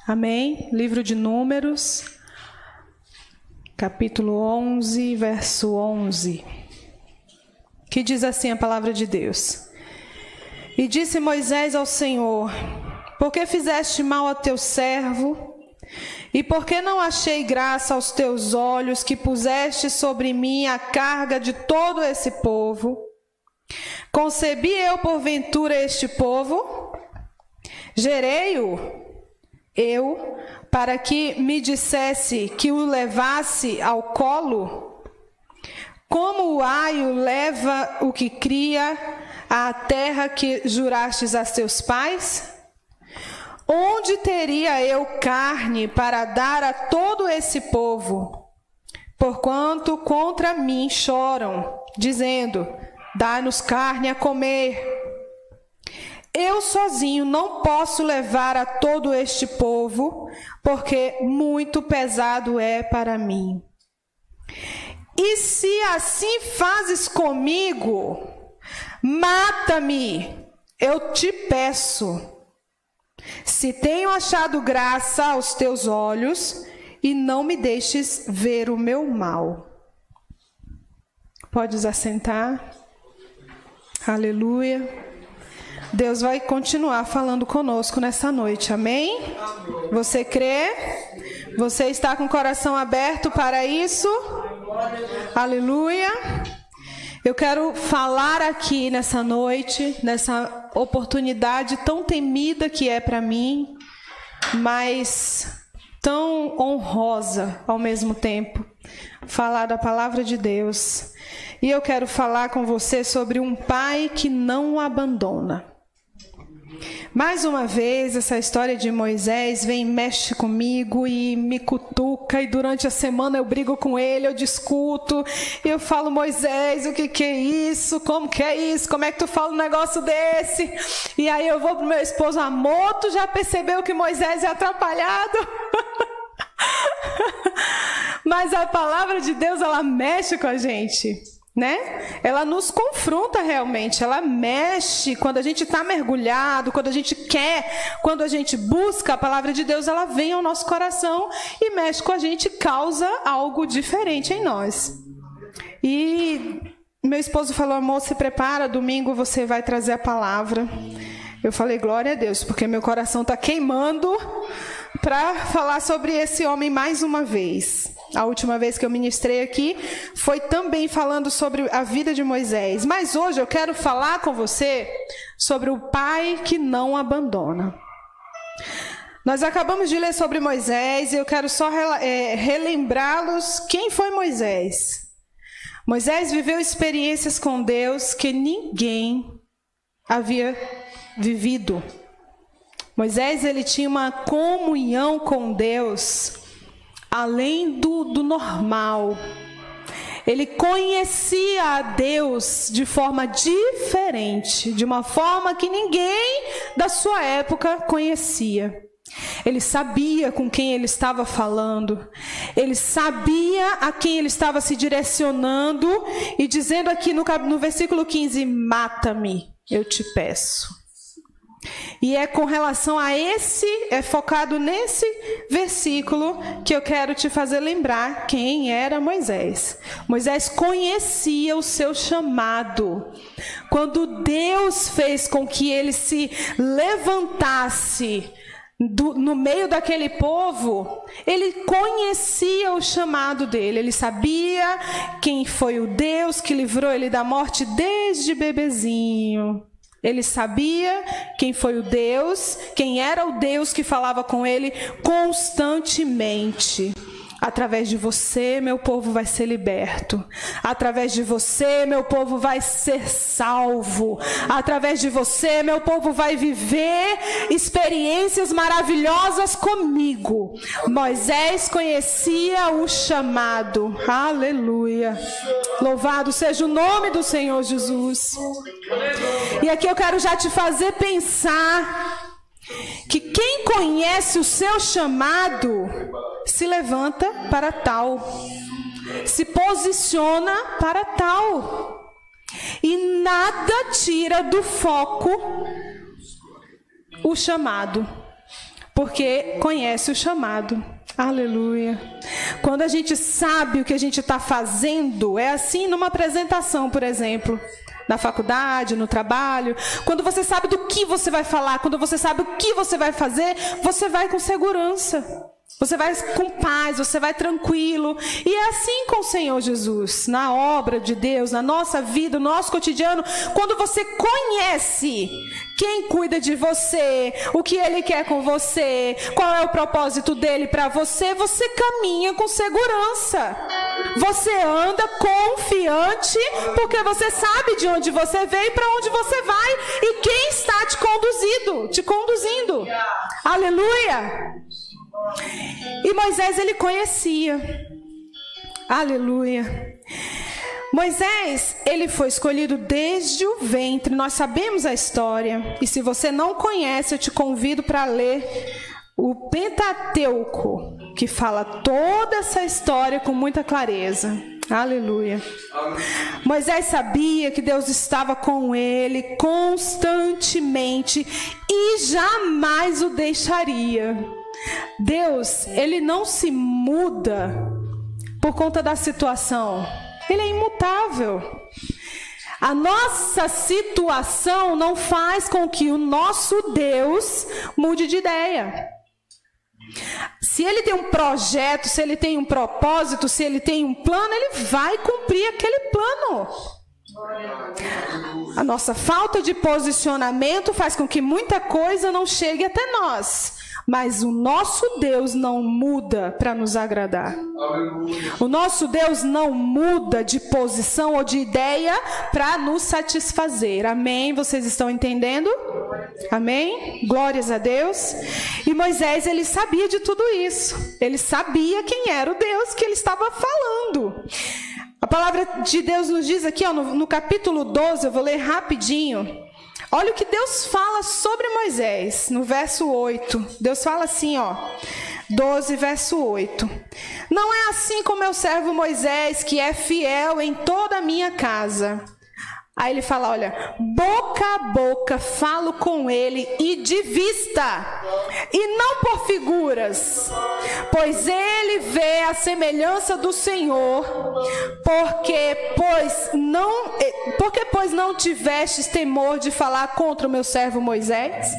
Amém? Livro de Números, capítulo 11, verso 11. Que diz assim a palavra de Deus. E disse Moisés ao Senhor: por que fizeste mal a teu servo? E por que não achei graça aos teus olhos, que puseste sobre mim a carga de todo esse povo? Concebi eu porventura este povo? Gerei-o eu, para que me dissesse que o levasse ao colo? Como o aio leva o que cria à terra que jurastes a seus pais? Onde teria eu carne para dar a todo esse povo? Porquanto contra mim choram, dizendo: dá-nos carne a comer. Eu sozinho não posso levar a todo este povo, porque muito pesado é para mim. E se assim fazes comigo, mata-me, eu te peço. Se tenho achado graça aos teus olhos, e não me deixes ver o meu mal. Podes assentar. Aleluia. Deus vai continuar falando conosco nessa noite, amém? Você crê? Você está com o coração aberto para isso? Aleluia. Eu quero falar aqui nessa noite, nessa oportunidade tão temida que é para mim, mas tão honrosa ao mesmo tempo, falar da palavra de Deus. E eu quero falar com você sobre um pai que não o abandona. Mais uma vez, essa história de Moisés vem, mexe comigo e me cutuca, e durante a semana eu brigo com ele, eu discuto, e eu falo: Moisés, o que é isso? Como que é isso? Como é que tu fala um negócio desse? E aí eu vou pro meu esposo: amor, tu já percebeu que Moisés é atrapalhado? Mas a palavra de Deus, ela mexe com a gente, né? Ela nos confronta realmente, ela mexe quando a gente está mergulhado, quando a gente quer, quando a gente busca a palavra de Deus, ela vem ao nosso coração e mexe com a gente, causa algo diferente em nós. E meu esposo falou: amor, se prepara, domingo você vai trazer a palavra. Eu falei: glória a Deus, porque meu coração está queimando para falar sobre esse homem mais uma vez. A última vez que eu ministrei aqui foi também falando sobre a vida de Moisés. Mas hoje eu quero falar com você sobre o pai que não abandona. Nós acabamos de ler sobre Moisés e eu quero só relembrá-los quem foi Moisés. Moisés viveu experiências com Deus que ninguém havia vivido. Moisés, ele tinha uma comunhão com Deus além do normal. Ele conhecia a Deus de forma diferente, de uma forma que ninguém da sua época conhecia. Ele sabia com quem ele estava falando, ele sabia a quem ele estava se direcionando e dizendo aqui no versículo 15: mata-me, eu te peço. E é com relação a focado nesse versículo que eu quero te fazer lembrar quem era Moisés. Moisés conhecia o seu chamado. Quando Deus fez com que ele se levantasse no meio daquele povo, ele conhecia o chamado dele. Ele sabia quem foi o Deus que livrou ele da morte desde bebezinho. Ele sabia quem foi o Deus, quem era o Deus que falava com ele constantemente. Através de você, meu povo vai ser liberto. Através de você, meu povo vai ser salvo. Através de você, meu povo vai viver experiências maravilhosas comigo. Moisés conhecia o chamado. Aleluia. Louvado seja o nome do Senhor Jesus. E aqui eu quero já te fazer pensar que quem conhece o seu chamado se levanta para tal, se posiciona para tal, e nada tira do foco o chamado. porque conhece o chamado. Aleluia. Quando a gente sabe o que a gente está fazendo, é assim numa apresentação, por exemplo, na faculdade, no trabalho. Quando você sabe do que você vai falar, quando você sabe o que você vai fazer, você vai com segurança. Você vai com paz, você vai tranquilo. E é assim com o Senhor Jesus, na obra de Deus, na nossa vida, no nosso cotidiano. Quando você conhece quem cuida de você, o que Ele quer com você, qual é o propósito dEle para você, você caminha com segurança. Você anda confiante, porque você sabe de onde você veio e para onde você vai. E quem está te conduzindo. Aleluia! E Moisés, ele conhecia. Aleluia. Moisés, ele foi escolhido desde o ventre. Nós sabemos a história. E se você não conhece, eu te convido para ler o Pentateuco, que fala toda essa história com muita clareza. Aleluia. Moisés sabia que Deus estava com ele constantemente e jamais o deixaria. Deus, ele não se muda por conta da situação. Ele é imutável. A nossa situação não faz com que o nosso Deus mude de ideia. Se ele tem um projeto, se ele tem um propósito, se ele tem um plano, ele vai cumprir aquele plano. A nossa falta de posicionamento faz com que muita coisa não chegue até nós. Mas o nosso Deus não muda para nos agradar. O nosso Deus não muda de posição ou de ideia para nos satisfazer. Amém? Vocês estão entendendo? Amém? Glórias a Deus. E Moisés, ele sabia de tudo isso. Ele sabia quem era o Deus que ele estava falando. A palavra de Deus nos diz aqui, ó, no capítulo 12, eu vou ler rapidinho. Olha o que Deus fala sobre Moisés, no verso 8. Deus fala assim, ó, 12, verso 8. Não é assim com meu servo Moisés, que é fiel em toda a minha casa. Aí ele fala, olha, boca a boca falo com ele e de vista, e não por figuras, pois ele vê a semelhança do Senhor, porque pois não tivestes temor de falar contra o meu servo Moisés?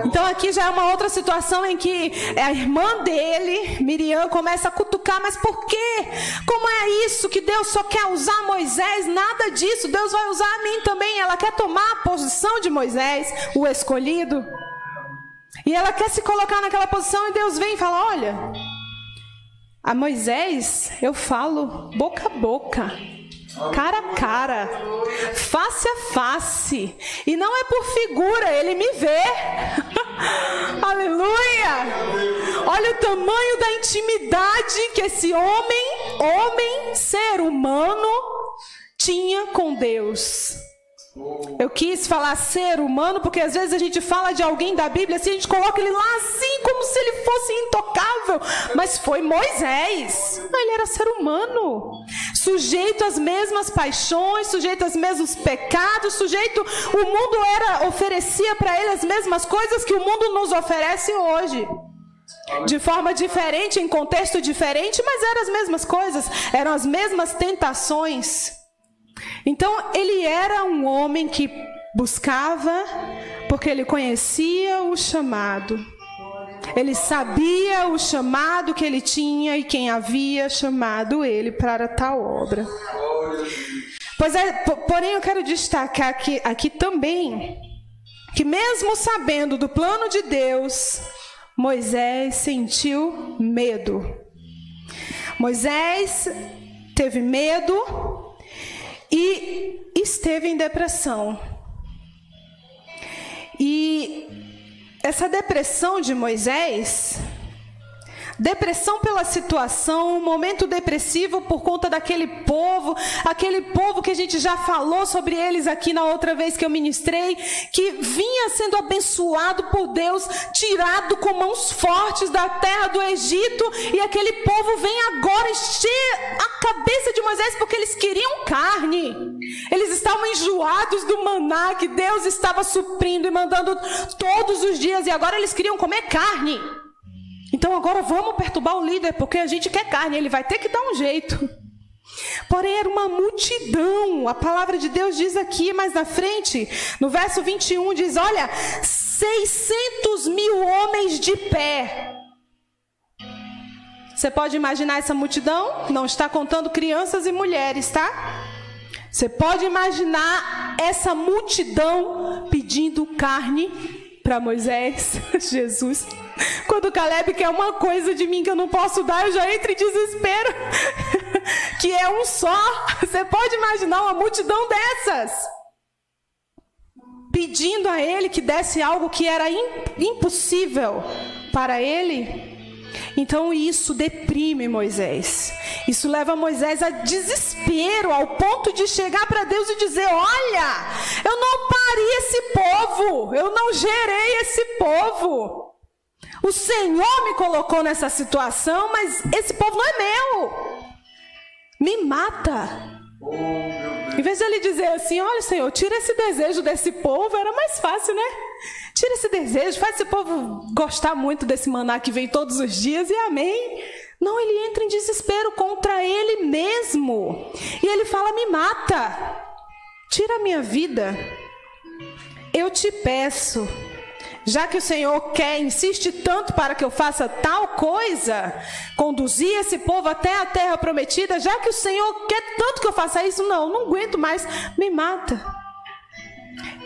Então aqui já é uma outra situação em que a irmã dele, Miriam, começa a cutucar, mas por quê? Como é isso que Deus só quer usar Moisés? Nada disso, Deus vai usar a mim também. Ela quer tomar a posição de Moisés, o escolhido, e ela quer se colocar naquela posição, e Deus vem e fala, olha, a Moisés eu falo boca a boca, cara a cara, face a face, e não é por figura, ele me vê. Aleluia! Olha o tamanho da intimidade que esse homem, ser humano, tinha com Deus. Eu quis falar ser humano porque às vezes a gente fala de alguém da Bíblia assim, a gente coloca ele lá assim como se ele fosse intocável, mas foi Moisés. Ele era ser humano, sujeito às mesmas paixões, sujeito aos mesmos pecados, o mundo oferecia para ele as mesmas coisas que o mundo nos oferece hoje. De forma diferente, em contexto diferente, mas eram as mesmas coisas, eram as mesmas tentações. Então ele era um homem que buscava, porque ele conhecia o chamado. Ele sabia o chamado que ele tinha e quem havia chamado ele para tal obra. Porém eu quero destacar aqui também, que mesmo sabendo do plano de Deus, Moisés sentiu medo. Moisés teve medo e esteve em depressão. E essa depressão de Moisés depressão pela situação, um momento depressivo por conta daquele povo que a gente já falou sobre eles aqui na outra vez que eu ministrei, que vinha sendo abençoado por Deus, tirado com mãos fortes da terra do Egito, e aquele povo vem agora encher a cabeça de Moisés porque eles queriam carne. Eles estavam enjoados do maná que Deus estava suprindo e mandando todos os dias, e agora eles queriam comer carne. Então agora vamos perturbar o líder, porque a gente quer carne, ele vai ter que dar um jeito. Porém era uma multidão. A palavra de Deus diz aqui mais na frente, no verso 21, diz, olha, 600.000 homens de pé. Você pode imaginar essa multidão? Não está contando crianças e mulheres, tá? Você pode imaginar essa multidão pedindo carne para Moisés, Jesus. Quando Caleb quer uma coisa de mim que eu não posso dar, eu já entro em desespero. Que é um só. Você pode imaginar uma multidão dessas pedindo a ele que desse algo que era impossível para ele. Então isso deprime Moisés. Isso leva Moisés a desespero, ao ponto de chegar para Deus e dizer, olha, eu não pari esse povo, eu não gerei esse povo. O Senhor me colocou nessa situação, mas esse povo não é meu. Me mata. Em vez de ele dizer assim, olha, Senhor, tira esse desejo desse povo, era mais fácil, né? Tira esse desejo, faz esse povo gostar muito desse maná que vem todos os dias e amém. Não, ele entra em desespero contra ele mesmo. E ele fala, me mata. Tira a minha vida. Eu te peço, já que o Senhor insiste tanto para que eu faça tal coisa, conduzir esse povo até a terra prometida, já que o Senhor quer tanto que eu faça isso, não aguento mais, me mata.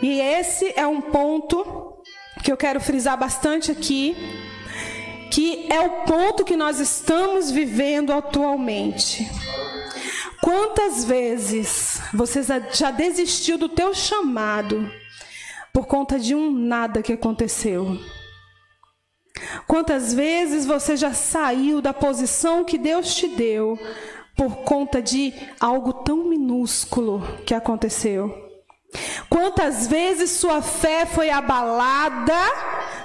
E esse é um ponto que eu quero frisar bastante aqui, que é o ponto que nós estamos vivendo atualmente. Quantas vezes você já desistiu do teu chamado por conta de um nada que aconteceu? Quantas vezes você já saiu da posição que Deus te deu por conta de algo tão minúsculo que aconteceu? Quantas vezes sua fé foi abalada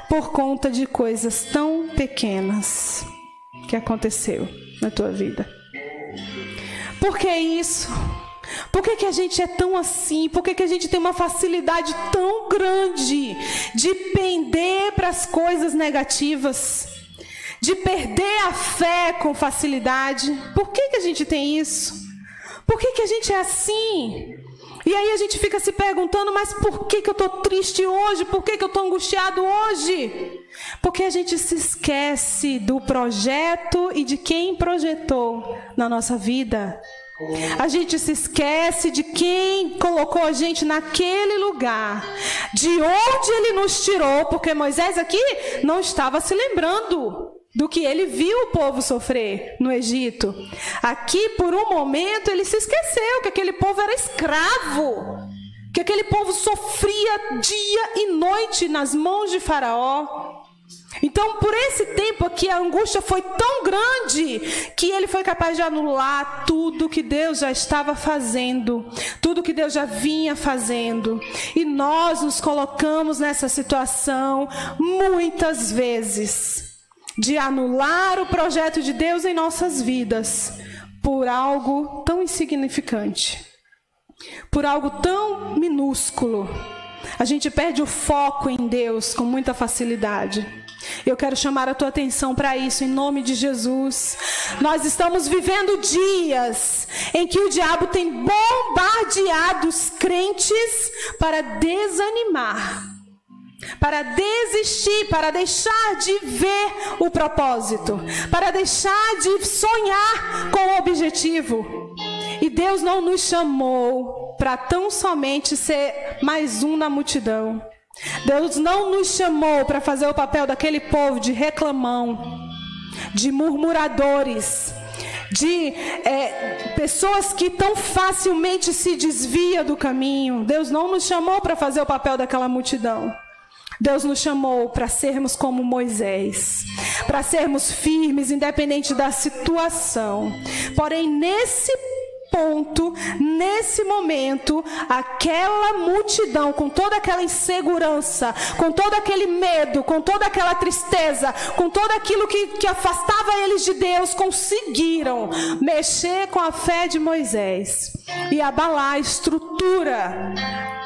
por conta de coisas tão pequenas que aconteceu na tua vida? Por que isso? Por que a gente é tão assim? Por que a gente tem uma facilidade tão grande de pender para as coisas negativas? De perder a fé com facilidade? Por que a gente tem isso? Por que a gente é assim? E aí a gente fica se perguntando, mas por que eu estou triste hoje? Por que eu estou angustiado hoje? Porque a gente se esquece do projeto e de quem projetou na nossa vida. A gente se esquece de quem colocou a gente naquele lugar, de onde ele nos tirou, porque Moisés aqui não estava se lembrando do que ele viu o povo sofrer no Egito. Aqui, por um momento, ele se esqueceu que aquele povo era escravo, que aquele povo sofria dia e noite nas mãos de Faraó. Então, por esse tempo aqui, a angústia foi tão grande que ele foi capaz de anular tudo que Deus já estava fazendo, tudo que Deus já vinha fazendo. E nós nos colocamos nessa situação muitas vezes, de anular o projeto de Deus em nossas vidas por algo tão insignificante, por algo tão minúsculo. A gente perde o foco em Deus com muita facilidade. Eu quero chamar a tua atenção para isso em nome de Jesus. Nós estamos vivendo dias em que o diabo tem bombardeado os crentes para desanimar, para desistir, para deixar de ver o propósito, para deixar de sonhar com o objetivo. E Deus não nos chamou para tão somente ser mais um na multidão. Deus não nos chamou para fazer o papel daquele povo de reclamão, de murmuradores, de pessoas que tão facilmente se desviam do caminho. Deus não nos chamou para fazer o papel daquela multidão. Deus nos chamou para sermos como Moisés, para sermos firmes, independente da situação. Porém, nesse ponto, nesse momento, aquela multidão, com toda aquela insegurança, com todo aquele medo, com toda aquela tristeza, com tudo aquilo que afastava eles de Deus, conseguiram mexer com a fé de Moisés e abalar a estrutura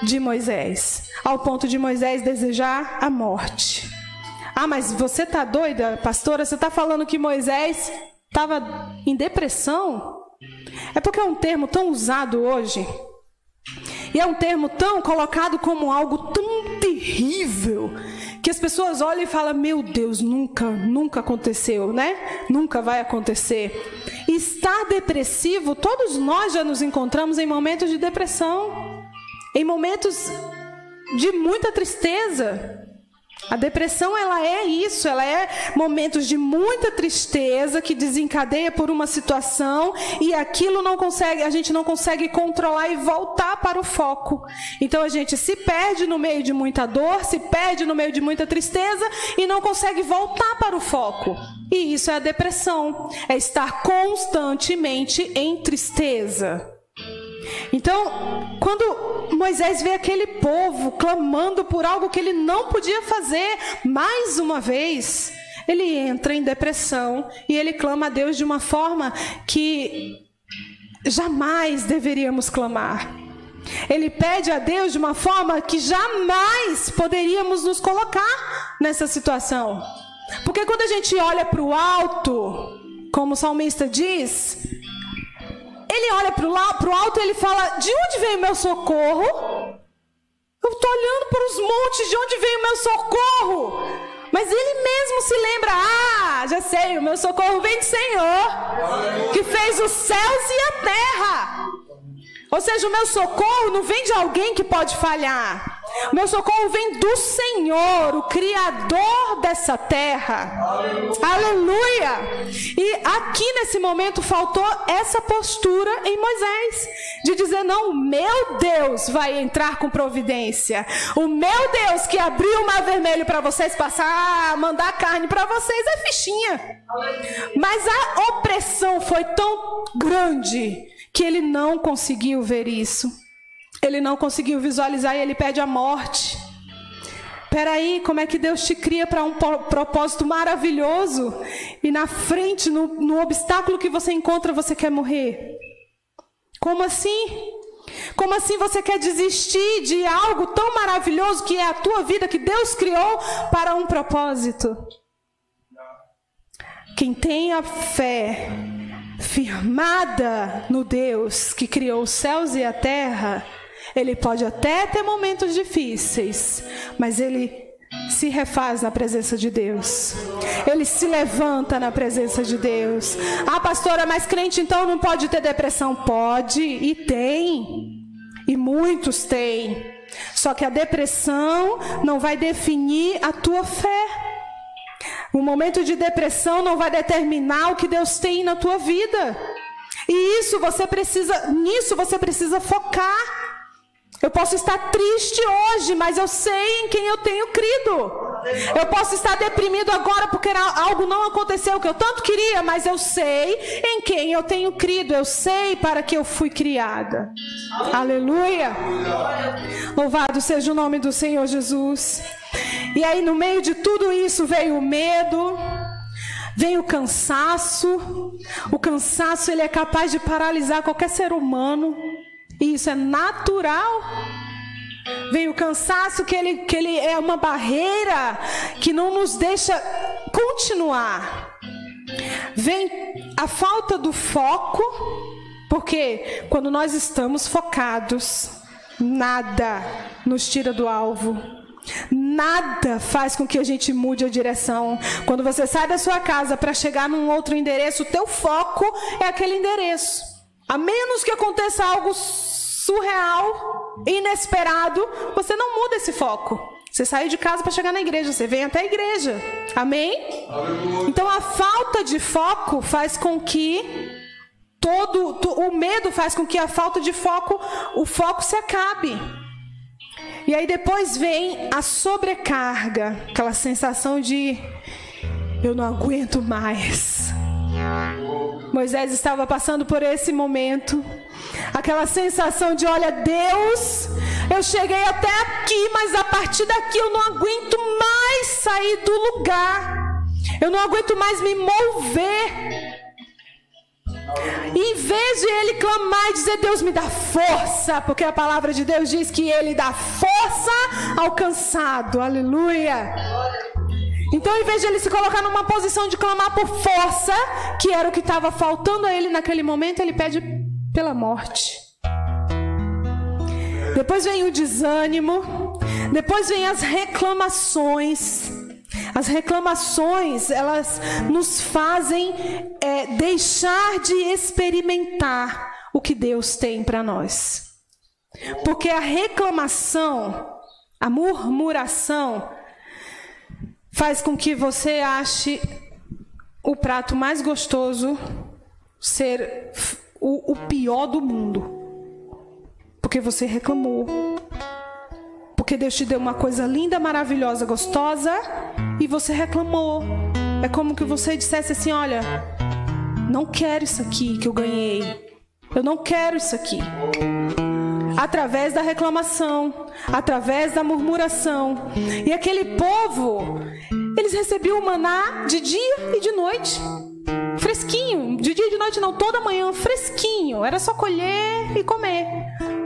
de Moisés, ao ponto de Moisés desejar a morte. Ah, mas você está doida, pastora? Você está falando que Moisés estava em depressão? É porque é um termo tão usado hoje, e é um termo tão colocado como algo tão terrível, que as pessoas olham e falam, meu Deus, nunca aconteceu, né? Nunca vai acontecer. E estar depressivo, todos nós já nos encontramos em momentos de depressão, em momentos de muita tristeza. A depressão, ela é isso, ela é momentos de muita tristeza que desencadeia por uma situação e aquilo a gente não consegue controlar e voltar para o foco. Então a gente se perde no meio de muita dor, se perde no meio de muita tristeza e não consegue voltar para o foco. E isso é a depressão, é estar constantemente em tristeza. Então, quando Moisés vê aquele povo clamando por algo que ele não podia fazer, mais uma vez, ele entra em depressão e ele clama a Deus de uma forma que jamais deveríamos clamar. Ele pede a Deus de uma forma que jamais poderíamos nos colocar nessa situação. Porque quando a gente olha para o alto, como o salmista diz, ele olha para o alto e ele fala, de onde veio o meu socorro? Eu estou olhando para os montes, de onde veio o meu socorro? Mas ele mesmo se lembra, já sei, o meu socorro vem do Senhor, que fez os céus e a terra. Ou seja, o meu socorro não vem de alguém que pode falhar. O meu socorro vem do Senhor, o Criador dessa terra. Aleluia! E aqui nesse momento faltou essa postura em Moisés, de dizer, não, o meu Deus vai entrar com providência. O meu Deus que abriu o mar vermelho para vocês passar, mandar carne para vocês, é fichinha. Mas a opressão foi tão grande que ele não conseguiu ver isso. Ele não conseguiu visualizar e ele pede a morte. Peraí, como é que Deus te cria para um propósito maravilhoso e na frente, no obstáculo que você encontra, você quer morrer? Como assim? Como assim você quer desistir de algo tão maravilhoso que é a tua vida, que Deus criou para um propósito? Quem tem a fé firmada no Deus que criou os céus e a terra, ele pode até ter momentos difíceis, mas ele se refaz na presença de Deus. Ele se levanta na presença de Deus. Ah, pastora, mas crente então não pode ter depressão? Pode, e tem. E muitos têm. Só que a depressão não vai definir a tua fé. O momento de depressão não vai determinar o que Deus tem na tua vida. E nisso você precisa focar. Eu posso estar triste hoje, mas eu sei em quem eu tenho crido. Eu posso estar deprimido agora porque algo não aconteceu que eu tanto queria, mas eu sei em quem eu tenho crido. Eu sei para que eu fui criada. Aleluia! Louvado seja o nome do Senhor Jesus. E aí no meio de tudo isso veio o medo, veio o cansaço. O cansaço, ele é capaz de paralisar qualquer ser humano. E isso é natural. Vem o cansaço que ele é uma barreira que não nos deixa continuar. Vem a falta do foco, porque quando nós estamos focados, nada nos tira do alvo. Nada faz com que a gente mude a direção. Quando você sai da sua casa para chegar num outro endereço, o teu foco é aquele endereço. A menos que aconteça algo surreal, inesperado, você não muda esse foco. Você sai de casa para chegar na igreja, você vem até a igreja. Amém? Aleluia. Então a falta de foco faz com que o medo faz com que a falta de foco, o foco se acabe. E aí depois vem a sobrecarga, aquela sensação de eu não aguento mais. Moisés estava passando por esse momento, aquela sensação de olha, Deus, eu cheguei até aqui, mas a partir daqui eu não aguento mais sair do lugar, eu não aguento mais me mover. E em vez de ele clamar e dizer, Deus me dá força, porque a palavra de Deus diz que ele dá força ao cansado, aleluia. Então, em vez de ele se colocar numa posição de clamar por força, que era o que estava faltando a ele naquele momento, ele pede pela morte. Depois vem o desânimo, depois vem as reclamações. As reclamações, elas nos fazem deixar de experimentar o que Deus tem para nós. Porque a reclamação, a murmuração, faz com que você ache o prato mais gostoso ser o pior do mundo. Porque você reclamou. Porque Deus te deu uma coisa linda, maravilhosa, gostosa, e você reclamou. É como que você dissesse assim, olha, não quero isso aqui que eu ganhei. Eu não quero isso aqui. Através da reclamação, através da murmuração. E aquele povo, eles recebiam o maná de dia e de noite. Fresquinho. De dia e de noite não, toda manhã, fresquinho. Era só colher e comer.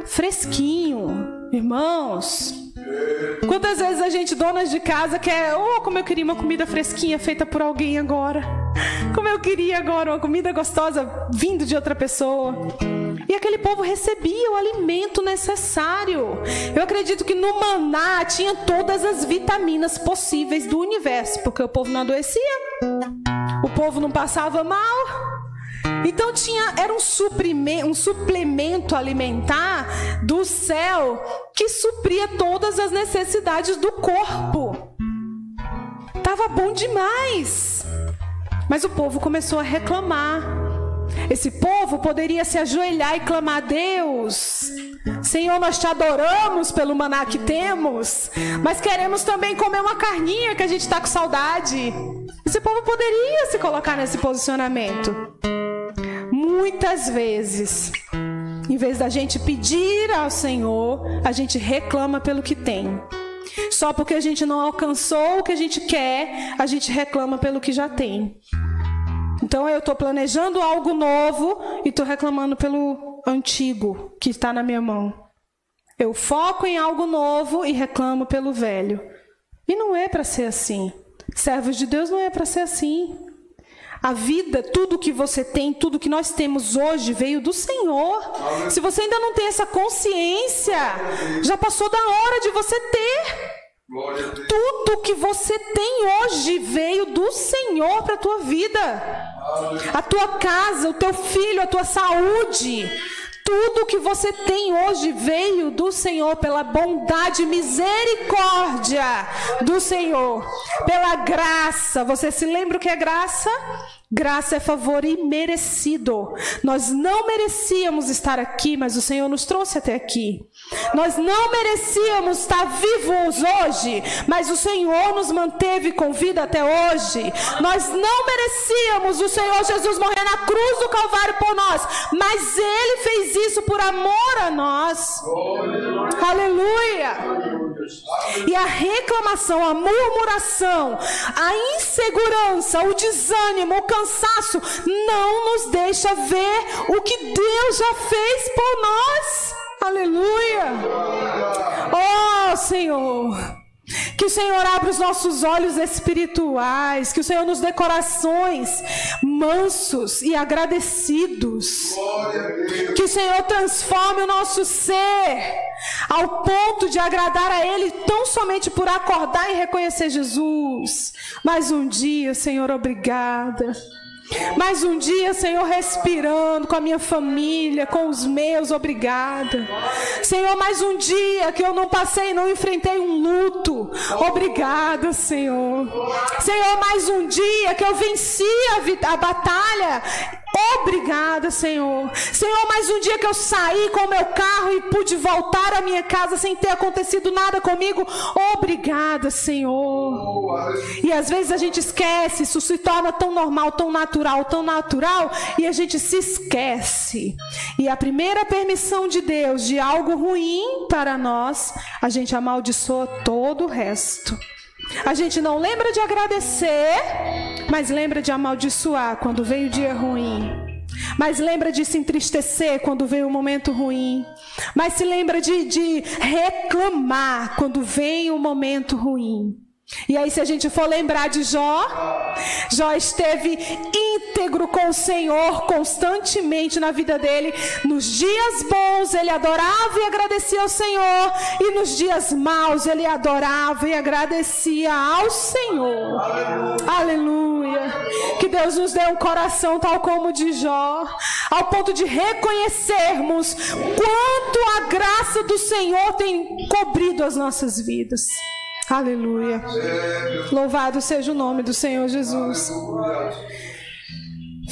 Fresquinho. Irmãos, quantas vezes a gente, donas de casa, quer, como eu queria uma comida fresquinha feita por alguém agora. Como eu queria agora uma comida gostosa vindo de outra pessoa. E aquele povo recebia o alimento necessário. Eu acredito que no maná tinha todas as vitaminas possíveis do universo, porque o povo não adoecia, o povo não passava mal. Então era um suplemento alimentar do céu que supria todas as necessidades do corpo. Tava bom demais. Mas o povo começou a reclamar. Esse povo poderia se ajoelhar e clamar a Deus: Senhor, nós te adoramos pelo maná que temos, mas queremos também comer uma carninha que a gente está com saudade. Esse povo poderia se colocar nesse posicionamento. Muitas vezes, em vez da gente pedir ao Senhor, a gente reclama pelo que tem. Só porque a gente não alcançou o que a gente quer, a gente reclama pelo que já tem. Então eu estou planejando algo novo e estou reclamando pelo antigo que está na minha mão. Eu foco em algo novo e reclamo pelo velho. E não é para ser assim. Servos de Deus não é para ser assim. A vida, tudo que você tem, tudo que nós temos hoje veio do Senhor. Se você ainda não tem essa consciência, já passou da hora de você ter. Tudo que você tem hoje veio do Senhor para a tua vida. A tua casa, o teu filho, a tua saúde. Tudo que você tem hoje veio do Senhor, pela bondade e misericórdia do Senhor, pela graça. Você se lembra o que é graça? Graça é favor imerecido. Nós não merecíamos estar aqui, mas o Senhor nos trouxe até aqui. Nós não merecíamos estar vivos hoje, mas o Senhor nos manteve com vida até hoje. Nós não merecíamos o Senhor Jesus morrer na cruz do Calvário por nós, mas Ele fez isso por amor a nós. Aleluia! E a reclamação, a murmuração, a insegurança, o desânimo, o cansaço não nos deixa ver o que Deus já fez por nós. Aleluia! Oh, Senhor! Que o Senhor abra os nossos olhos espirituais, que o Senhor nos dê corações mansos e agradecidos, que o Senhor transforme o nosso ser ao ponto de agradar a Ele tão somente por acordar e reconhecer Jesus. Mais um dia, Senhor, obrigada. Mais um dia, Senhor, respirando com a minha família, com os meus, obrigada. Senhor, mais um dia que eu não passei, não enfrentei um luto, obrigada, Senhor. Senhor, mais um dia que eu venci a batalha Obrigada, Senhor. Senhor, mais um dia que eu saí com o meu carro e pude voltar à minha casa sem ter acontecido nada comigo. Obrigada, Senhor. E às vezes a gente esquece, isso se torna tão normal, tão natural, e a gente se esquece. E a primeira permissão de Deus de algo ruim para nós, a gente amaldiçoa todo o resto. A gente não lembra de agradecer, mas lembra de amaldiçoar quando veio o dia ruim. Mas lembra de se entristecer quando veio o momento ruim. Mas se lembra de reclamar quando vem o momento ruim. E aí, se a gente for lembrar de Jó esteve íntegro com o Senhor constantemente na vida dele. Nos dias bons ele adorava e agradecia ao Senhor, e nos dias maus ele adorava e agradecia ao Senhor. Aleluia. Que Deus nos dê um coração tal como o de Jó, ao ponto de reconhecermos quanto a graça do Senhor tem cobrido as nossas vidas. Aleluia. Louvado seja o nome do Senhor Jesus.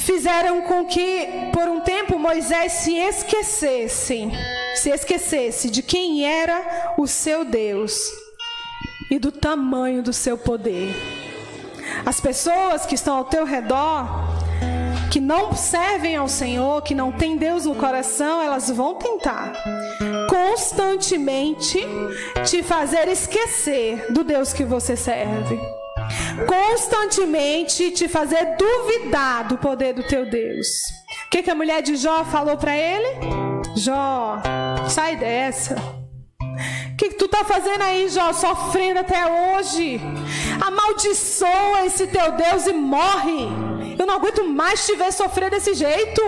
Fizeram com que, por um tempo, Moisés se esquecesse de quem era o seu Deus e do tamanho do seu poder. As pessoas que estão ao teu redor, que não servem ao Senhor, que não têm Deus no coração, elas vão tentar constantemente te fazer esquecer do Deus que você serve. Constantemente te fazer duvidar do poder do teu Deus. O que a mulher de Jó falou para ele? Jó, sai dessa. O que tu tá fazendo aí, Jó, sofrendo até hoje? Amaldiçoa esse teu Deus e morre. Eu não aguento mais te ver sofrer desse jeito.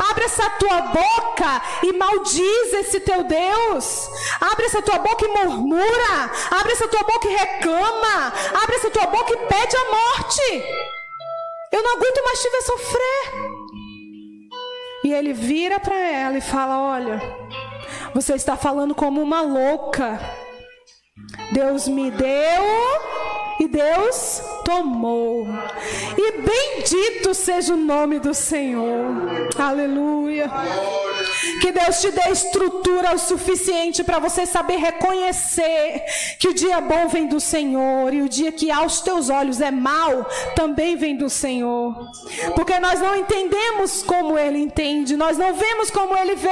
Abre essa tua boca e maldiz esse teu Deus. Abre essa tua boca e murmura. Abre essa tua boca e reclama. Abre essa tua boca e pede a morte. Eu não aguento mais te ver sofrer. E ele vira para ela e fala: olha, você está falando como uma louca. Deus me deu e Deus tomou. E bendito seja o nome do Senhor. Aleluia. Que Deus te dê estrutura o suficiente para você saber reconhecer que o dia bom vem do Senhor, e o dia que aos teus olhos é mau também vem do Senhor. Porque nós não entendemos como Ele entende, nós não vemos como Ele vê.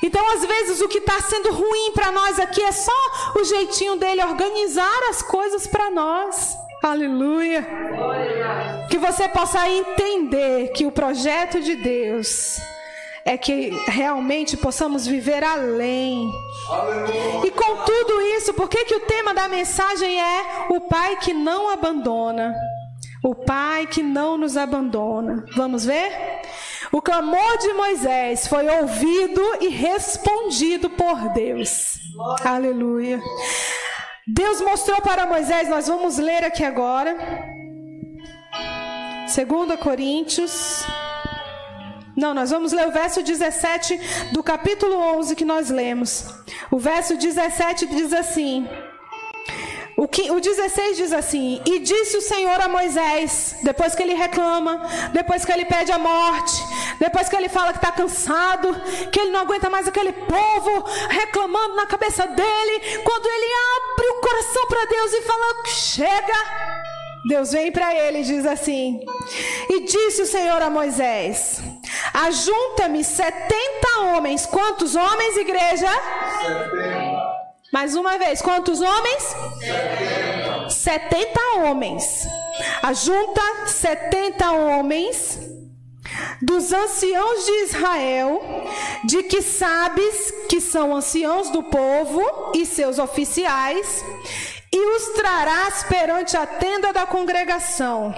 Então às vezes o que está sendo ruim para nós aqui é só o jeitinho dele organizar as coisas para nós. Aleluia. Que você possa entender que o projeto de Deus é que realmente possamos viver além. E com tudo isso, por que o tema da mensagem é o Pai que não abandona? O Pai que não nos abandona. Vamos ver? O clamor de Moisés foi ouvido e respondido por Deus. Aleluia. Deus mostrou para Moisés, nós vamos ler aqui agora, 2 Coríntios, nós vamos ler o verso 17 do capítulo 11 que nós lemos. O verso 17 diz assim, o 16 diz assim: e disse o Senhor a Moisés, depois que ele reclama, depois que ele pede a morte, depois que ele fala que está cansado, que ele não aguenta mais aquele povo reclamando na cabeça dele, quando ele abre o coração para Deus e fala: chega, Deus vem para ele e diz assim: e disse o Senhor a Moisés: ajunta-me 70 homens. Quantos homens, igreja? 70. Mais uma vez, quantos homens? 70 homens. Ajunta 70 homens dos anciãos de Israel, de que sabes que são anciãos do povo e seus oficiais, e os trarás perante a tenda da congregação,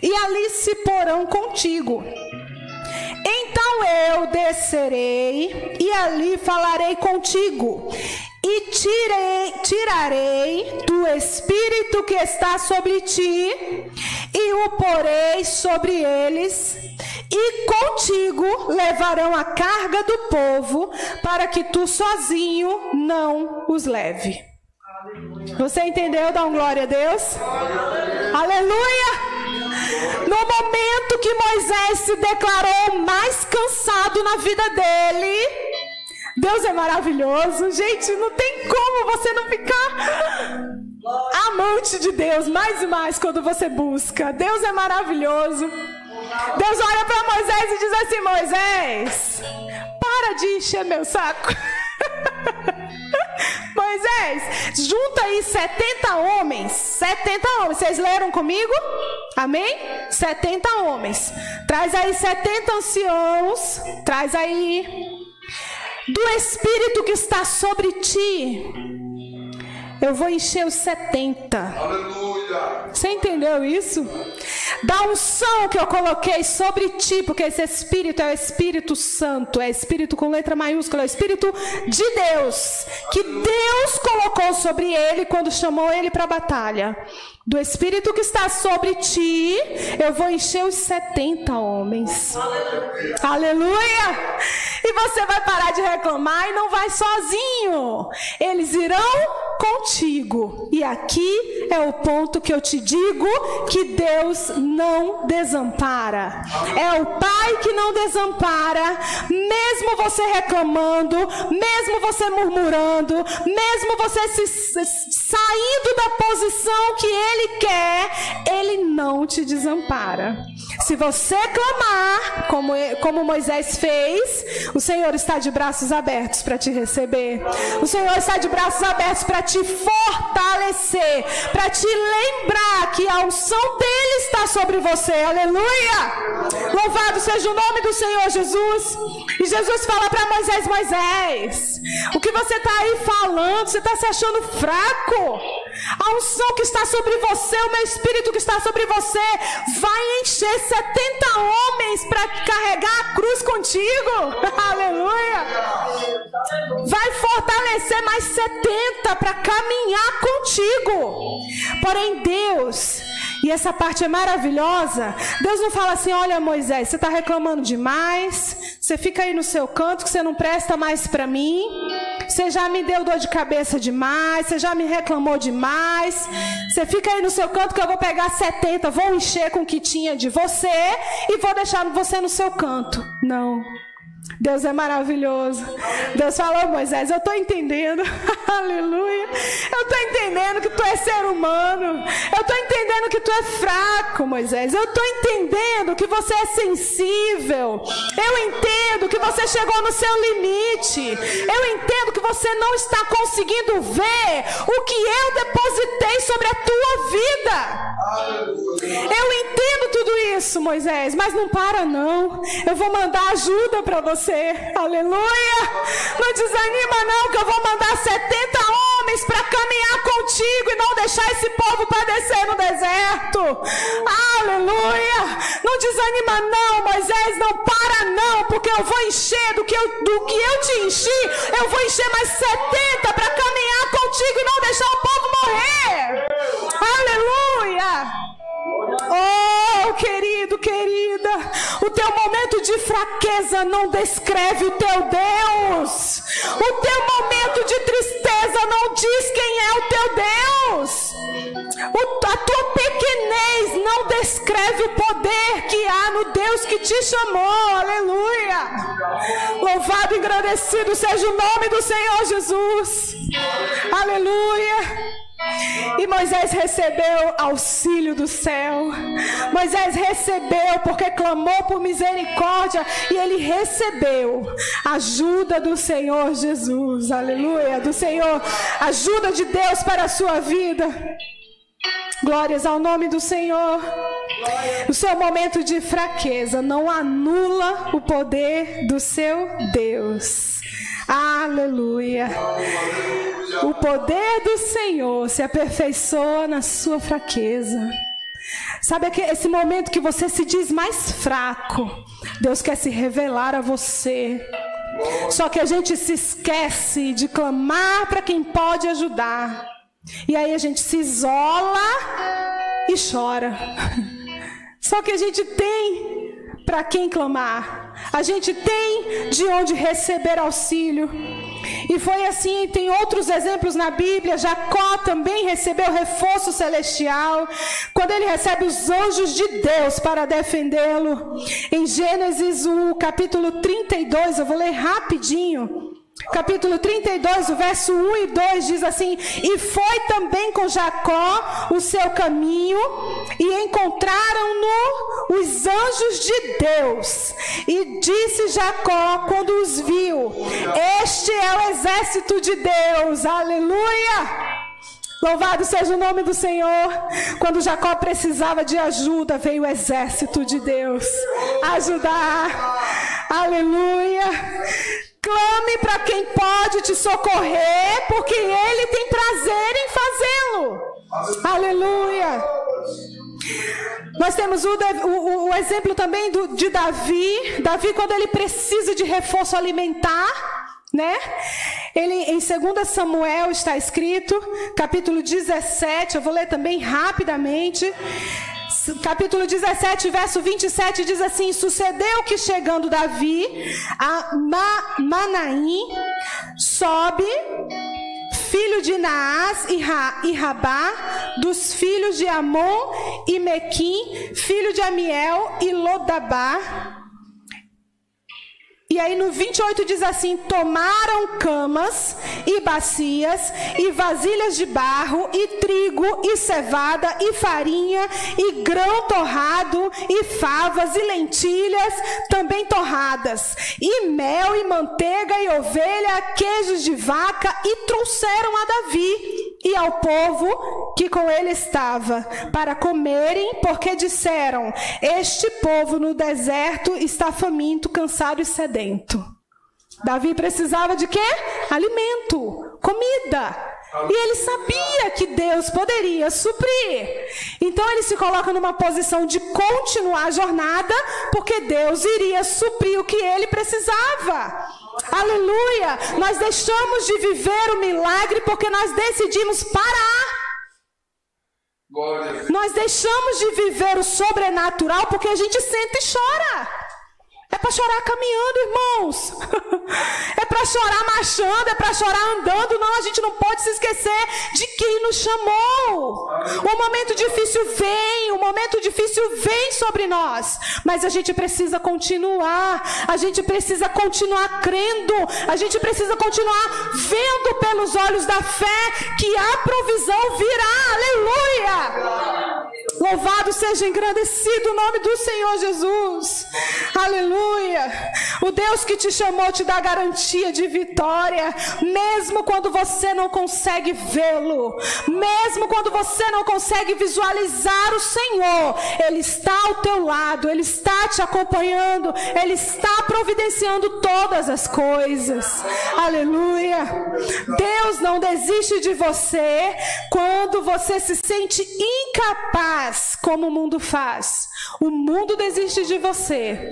e ali se porão contigo. Então eu descerei e ali falarei contigo, e tirarei do Espírito que está sobre ti, e o porei sobre eles, e contigo levarão a carga do povo, para que tu sozinho não os leve. Você entendeu? Dá um glória a Deus. Aleluia! No momento momento que Moisés se declarou mais cansado na vida dele, Deus é maravilhoso. Gente, não tem como você não ficar amante de Deus mais e mais quando você busca. Deus é maravilhoso. Deus olha para Moisés e diz assim: Moisés, para de encher meu saco. Moisés, junta aí 70 homens. 70 homens, vocês leram comigo? Amém? 70 homens. Traz aí 70 anciãos. Traz aí do Espírito que está sobre ti. Eu vou encher os 70. Aleluia. Você entendeu isso? Da unção que eu coloquei sobre ti, porque esse Espírito é o Espírito Santo, é Espírito com letra maiúscula, é o Espírito de Deus, que Deus colocou sobre ele quando chamou ele para a batalha. Do Espírito que está sobre ti, eu vou encher os 70 homens. Aleluia. Aleluia! E você vai parar de reclamar e não vai sozinho. Eles irão contigo. E aqui é o ponto que eu te digo que Deus não desampara. É o Pai que não desampara, mesmo você reclamando, mesmo você murmurando, mesmo você saindo da posição que Ele quer, Ele não te desampara. Se você clamar, como Moisés fez, o Senhor está de braços abertos para te receber. O Senhor está de braços abertos para te fortalecer, para te lembrar que a unção dele está sobre você. Aleluia! Louvado seja o nome do Senhor Jesus. E Jesus fala para Moisés: Moisés, o que você está aí falando? Você está se achando fraco? A unção que está sobre você, o meu Espírito que está sobre você, vai encher 70 homens para carregar a cruz contigo. Aleluia! Vai fortalecer mais 70 para caminhar contigo. Porém, Deus, e essa parte é maravilhosa, Deus não fala assim: olha, Moisés, você está reclamando demais, você fica aí no seu canto que você não presta mais para mim, você já me deu dor de cabeça demais, você já me reclamou demais, você fica aí no seu canto que eu vou pegar 70, vou encher com o que tinha de você e vou deixar você no seu canto. Não. Deus é maravilhoso. Deus falou: Moisés, eu estou entendendo. Aleluia. Eu estou entendendo que tu é ser humano. Eu estou entendendo que tu é fraco, Moisés. Eu estou entendendo que você é sensível. Eu entendo que você chegou no seu limite. Eu entendo que você não está conseguindo ver o que eu depositei sobre a tua vida. Eu entendo tudo isso, Moisés, mas não para não. Eu vou mandar ajuda para você. Aleluia! Não desanima não, que eu vou mandar 70 homens para caminhar contigo e não deixar esse povo padecer no deserto. Aleluia! Não desanima não, Moisés, não para não, porque eu vou encher do que eu te enchi, eu vou encher mais 70 para caminhar contigo e não deixar o povo morrer. Aleluia! Oh, querido, querida, o teu momento de fraqueza não descreve o teu Deus. O teu momento de tristeza não diz quem é o teu Deus. A tua pequenez não descreve o poder que há no Deus que te chamou. Aleluia! Louvado e engrandecido seja o nome do Senhor Jesus. Aleluia! E Moisés recebeu auxílio do céu. Moisés recebeu porque clamou por misericórdia, e ele recebeu ajuda do Senhor Jesus. Aleluia, do Senhor, ajuda de Deus para a sua vida. Glórias ao nome do Senhor. O seu momento de fraqueza não anula o poder do seu Deus. Aleluia. O poder do Senhor se aperfeiçoa na sua fraqueza. Sabe esse momento que você se diz mais fraco, Deus quer se revelar a você. Só que a gente se esquece de clamar para quem pode ajudar. E aí a gente se isola e chora. Só que a gente tem para quem clamar. A gente tem de onde receber auxílio. E foi assim, tem outros exemplos na Bíblia. Jacó também recebeu reforço celestial, quando ele recebe os anjos de Deus para defendê-lo. Em Gênesis, o capítulo 32, eu vou ler rapidinho. Capítulo 32, o verso 1 e 2 diz assim: e foi também com Jacó o seu caminho, e encontraram-no os anjos de Deus. E disse Jacó, quando os viu: este é o exército de Deus. Aleluia! Louvado seja o nome do Senhor. Quando Jacó precisava de ajuda, veio o exército de Deus ajudar. Aleluia! Clame para quem pode te socorrer, porque Ele tem prazer em fazê-lo. Aleluia! Nós temos o exemplo também de Davi. Davi, quando ele precisa de reforço alimentar, né? Ele, em 2 Samuel está escrito, capítulo 17, eu vou ler também rapidamente. Capítulo 17, verso 27 diz assim: sucedeu que chegando Davi a Manaim, sobe, filho de Naás e Rabá, dos filhos de Amon e Mequim, filho de Amiel e Lodabá. E aí no 28 diz assim: tomaram camas e bacias e vasilhas de barro e trigo e cevada e farinha e grão torrado e favas e lentilhas também torradas e mel e manteiga e ovelha, queijos de vaca, e trouxeram a Davi e ao povo que com ele estava para comerem, porque disseram: este povo no deserto está faminto, cansado e sedento. Davi precisava de quê? Alimento, comida. E ele sabia que Deus poderia suprir. Então ele se coloca numa posição de continuar a jornada, porque Deus iria suprir o que ele precisava. Aleluia! Nós deixamos de viver o milagre porque nós decidimos parar. Nós deixamos de viver o sobrenatural porque a gente senta e chora. É para chorar caminhando, irmãos. É para chorar marchando, é para chorar andando. Não, a gente não pode se esquecer de quem nos chamou. O momento difícil vem sobre nós. Mas a gente precisa continuar. A gente precisa continuar crendo. A gente precisa continuar vendo pelos olhos da fé que a provisão virá. Aleluia! Louvado seja, engrandecido o nome do Senhor Jesus. Aleluia. O Deus que te chamou te dá garantia de vitória, mesmo quando você não consegue vê-lo, mesmo quando você não consegue visualizar o Senhor. Ele está ao teu lado, Ele está te acompanhando, Ele está providenciando todas as coisas. Aleluia. Deus não desiste de você quando você se sente incapaz, como o mundo faz. O mundo desiste de você.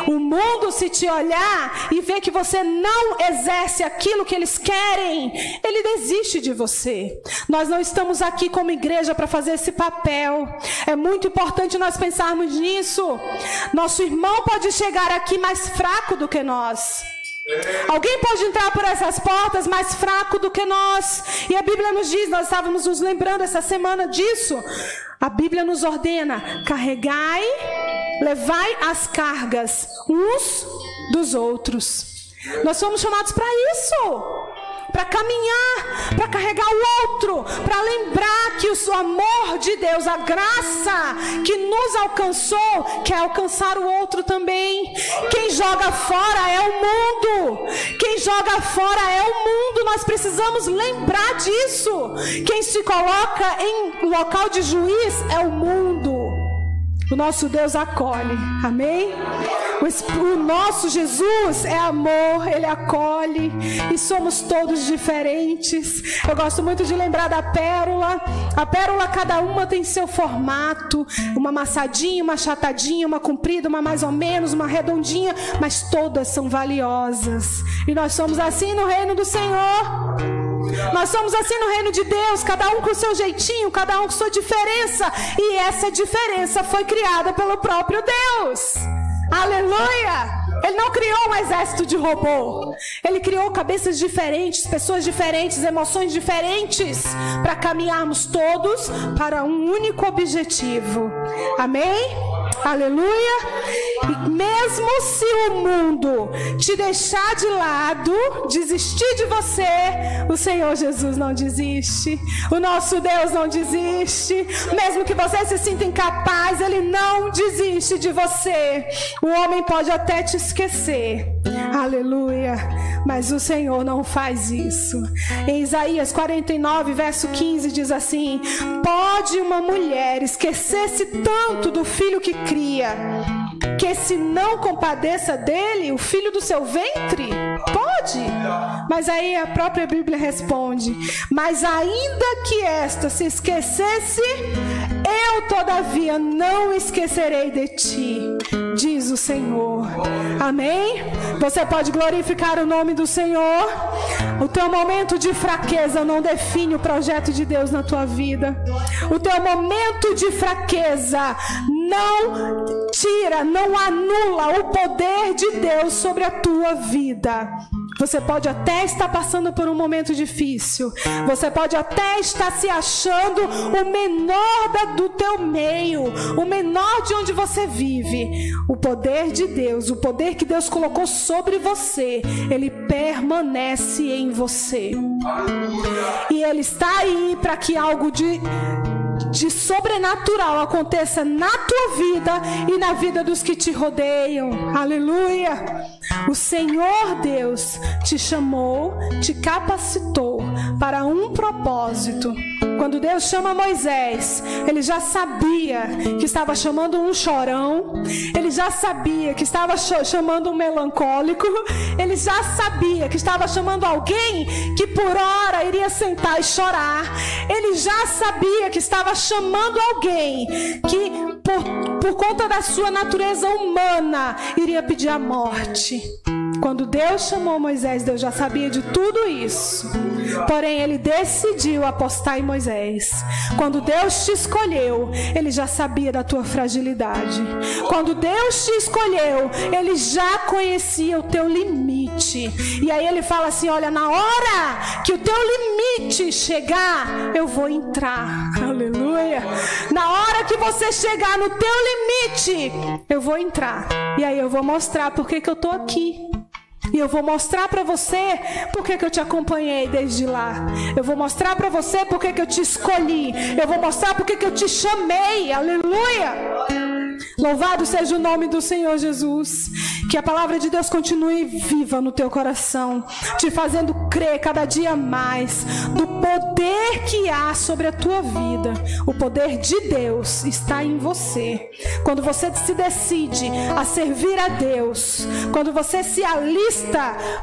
O mundo, se te olhar e ver que você não exerce aquilo que eles querem, ele desiste de você. Nós não estamos aqui como igreja para fazer esse papel. É muito importante nós pensarmos nisso. Nosso irmão pode chegar aqui mais fraco do que nós. Alguém pode entrar por essas portas mais fraco do que nós. E a Bíblia nos diz, nós estávamos nos lembrando essa semana disso. A Bíblia nos ordena: carregai, levai as cargas uns dos outros. Nós somos chamados para isso, para caminhar, para carregar o outro, para lembrar que o amor de Deus, a graça que nos alcançou, quer alcançar o outro também. Quem joga fora é o mundo. Quem joga fora é o mundo. Nós precisamos lembrar disso. Quem se coloca em local de juiz é o mundo. O nosso Deus acolhe, amém? O nosso Jesus é amor, Ele acolhe, e somos todos diferentes. Eu gosto muito de lembrar da pérola. A pérola, cada uma tem seu formato, uma amassadinha, uma achatadinha, uma comprida, uma mais ou menos, uma redondinha, mas todas são valiosas. E nós somos assim no reino do Senhor. Nós somos assim no reino de Deus, cada um com o seu jeitinho, cada um com sua diferença, e essa diferença foi criada pelo próprio Deus. Aleluia! Ele não criou um exército de robô. Ele criou cabeças diferentes, pessoas diferentes, emoções diferentes, para caminharmos todos para um único objetivo. Amém? Aleluia. E mesmo se o mundo te deixar de lado, desistir de você, o Senhor Jesus não desiste. O nosso Deus não desiste. Mesmo que você se sinta incapaz, Ele não desiste de você. O homem pode até te esquecer. Aleluia. Mas o Senhor não faz isso. Em Isaías 49, verso 15, diz assim: pode uma mulher esquecer-se tanto do filho que cria, que se não compadeça dele, o filho do seu ventre? Pode. Mas aí a própria Bíblia responde: mas ainda que esta se esquecesse, eu todavia não esquecerei de ti, diz o Senhor. Amém? Você pode glorificar o nome do Senhor. O teu momento de fraqueza não define o projeto de Deus na tua vida. O teu momento de fraqueza não tira, não anula o poder de Deus sobre a tua vida. Você pode até estar passando por um momento difícil. Você pode até estar se achando o menor do teu meio, o menor de onde você vive. O poder de Deus, o poder que Deus colocou sobre você, ele permanece em você. E ele está aí para que algo de sobrenatural aconteça na tua vida e na vida dos que te rodeiam. Aleluia! O Senhor Deus te chamou, te capacitou para um propósito. Quando Deus chama Moisés, ele já sabia que estava chamando um chorão, ele já sabia que estava chamando um melancólico, ele já sabia que estava chamando alguém que por hora iria sentar e chorar, ele já sabia que estava chamando alguém que por conta da sua natureza humana iria pedir a morte. Quando Deus chamou Moisés, Deus já sabia de tudo isso. Porém, ele decidiu apostar em Moisés. Quando Deus te escolheu, ele já sabia da tua fragilidade. Quando Deus te escolheu, ele já conhecia o teu limite. E aí ele fala assim: olha, na hora que o teu limite chegar, eu vou entrar. Aleluia. Na hora que você chegar no teu limite, eu vou entrar. E aí eu vou mostrar por que eu estou aqui. E eu vou mostrar para você por que eu te acompanhei desde lá. Eu vou mostrar para você por que eu te escolhi. Eu vou mostrar por que eu te chamei. Aleluia! Louvado seja o nome do Senhor Jesus. Que a palavra de Deus continue viva no teu coração, te fazendo crer cada dia mais do poder que há sobre a tua vida. O poder de Deus está em você. Quando você se decide a servir a Deus, quando você se alista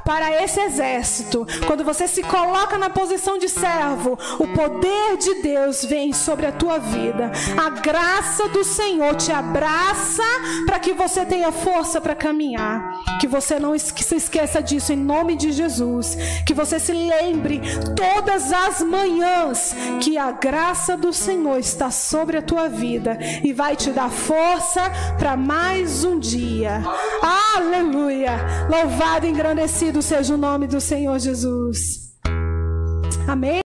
para esse exército, quando você se coloca na posição de servo, o poder de Deus vem sobre a tua vida. A graça do Senhor te abraça para que você tenha força para caminhar. Que você não se esqueça disso em nome de Jesus. Que você se lembre todas as manhãs que a graça do Senhor está sobre a tua vida e vai te dar força para mais um dia. Aleluia! Louvado e engrandecido seja o nome do Senhor Jesus. Amém?